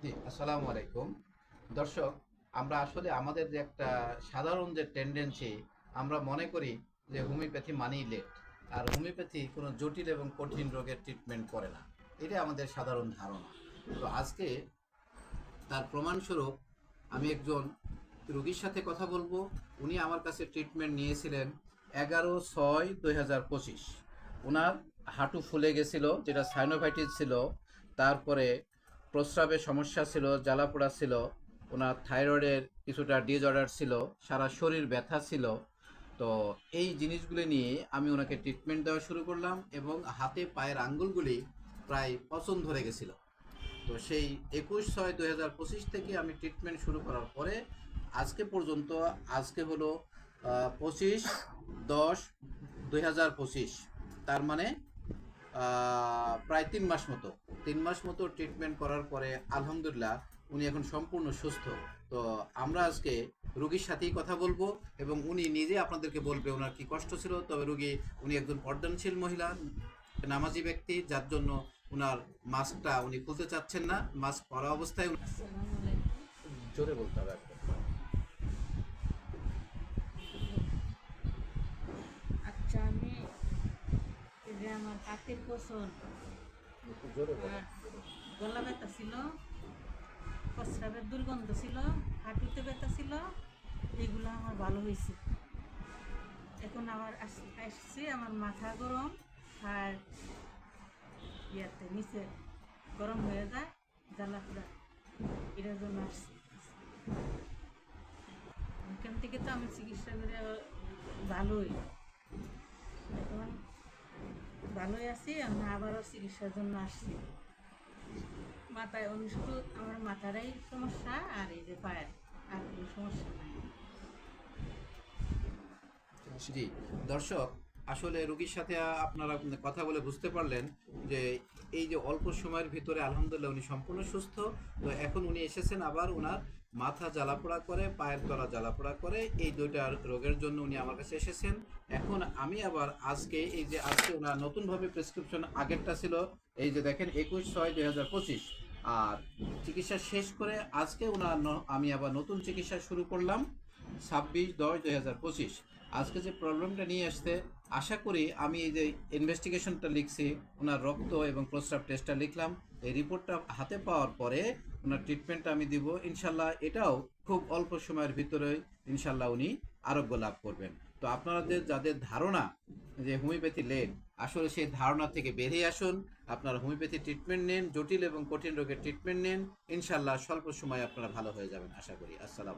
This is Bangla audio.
জি, আসসালামু আলাইকুম। দর্শক, আমরা আসলে আমাদের যে একটা সাধারণ যে টেন্ডেন্সি, আমরা মনে করি যে হোমিওপ্যাথি মানেই লেট। আর হোমিওপ্যাথি কোনো জটিল এবং কঠিন রোগের ট্রিটমেন্ট করে না। এটা আমাদের সাধারণ ধারণা। তো আজকে তার প্রমাণস্বরূপ আমি একজন রোগীর সাথে কথা বলবো। উনি আমার কাছে ট্রিটমেন্ট নিয়েছিলেন 11/6/2025। ওনার হাঁটু ফুলে গেছিল, যেটা সাইনোভাইটিস ছিল। তারপরে প্রস্রাবের সমস্যা ছিল, জ্বালাপোড়া ছিল। ওনার থাইরয়েডের কিছুটা ডিসঅর্ডার ছিল, সারা শরীর ব্যথা ছিল। তো এই জিনিসগুলি নিয়ে আমি ওনাকে ট্রিটমেন্ট দেওয়া শুরু করলাম এবং হাতে পায়ের আঙ্গুলগুলি প্রায় পচন ধরে গেছিল। তো সেই 21/6/2025 থেকে আমি ট্রিটমেন্ট শুরু করার পরে আজকে পর্যন্ত, আজকে হলো 25/10/2025, তার মানে প্রায় 3 মাস মতো। 3 মাস মতো ট্রিটমেন্ট করার পরে আলহামদুলিল্লাহ উনি এখন সম্পূর্ণ সুস্থ। তো আমরা আজকে রুগীর সাথেই কথা বলবো এবং উনি নিজে আপনাদেরকে বলবে ওনার কি কষ্ট ছিল। তবে উনি একজন পর্দানশীল মহিলা, নামাজি ব্যক্তি, যার জন্য ওনার মাস্কটা উনি খুলতে চাচ্ছেন না। মাস্ক পরা অবস্থায় আসসালামু আলাইকুম। জোরে বলতে হবে একদম। আচ্ছা, আমি এই যে আমার হাতের পছন একটু জোরে বলেন। আর গলা ব্যথা ছিল, প্রস্রাবের দুর্গন্ধ ছিল, হাঁটুতে ব্যথা ছিল, এগুলো আমার ভালো হয়েছে। এখন আমার আসছে আমার মাথা গরম আর ইয়াতে নিচে গরম হয়ে যায়, জ্বালা পোড়া, এটার জন্য আসছে। এখান থেকে তো আমি চিকিৎসা করে ভালোই, এখন ভালোই আছি। আমি আবারও চিকিৎসার জন্য আসছি। মাথায় শুধু আমার মাথারই সমস্যা আর এই যে পায়ের, আর কোনো সমস্যা নাই। জি, দর্শক, আসলে রোগীর সাথে আপনারা কথা বলে বুঝতে পারলেন যে এই যে অল্প সময়ের ভিতরে আলহামদুলিল্লাহ উনি সম্পূর্ণ সুস্থ। তো এখন উনি এসেছেন আবার ওনার মাথা জ্বালাপোড়া করে, পায়ের তলা জ্বালাপোড়া করে, এই দুইটা রোগের জন্য উনি আমার কাছে এসেছেন। এখন আমি আবার আজকে ওনার নতুনভাবে প্রেসক্রিপশন, আগেরটা ছিল এই যে দেখেন 21/6/2025। আর চিকিৎসা শেষ করে আজকে আমি আবার নতুন চিকিৎসা শুরু করলাম 26/10/2025। আজকে যে প্রবলেমটা নিয়ে আসতে, আশা করি আমি এই যে ইনভেস্টিগেশনটা লিখছি, ওনার রক্ত এবং প্রস্রাব টেস্টটা লিখলাম, এই রিপোর্টটা হাতে পাওয়ার পরে ওনার ট্রিটমেন্টটা আমি দিব ইনশাল্লাহ। এটাও খুব অল্প সময়ের ভিতরে ইনশাল্লাহ উনি আরোগ্য লাভ করবেন। তো আপনাদের যাদের ধারণা যে হোমিওপ্যাথি লেট, আসলে সেই ধারণা থেকে বেরিয়ে আসুন। আপনারা হোমিওপ্যাথি ট্রিটমেন্ট নিন, জটিল এবং কঠিন রোগের ট্রিটমেন্ট নিন, ইনশাল্লাহ স্বল্প সময়ে আপনারা ভালো হয়ে যাবেন আশা করি। আসসালাম।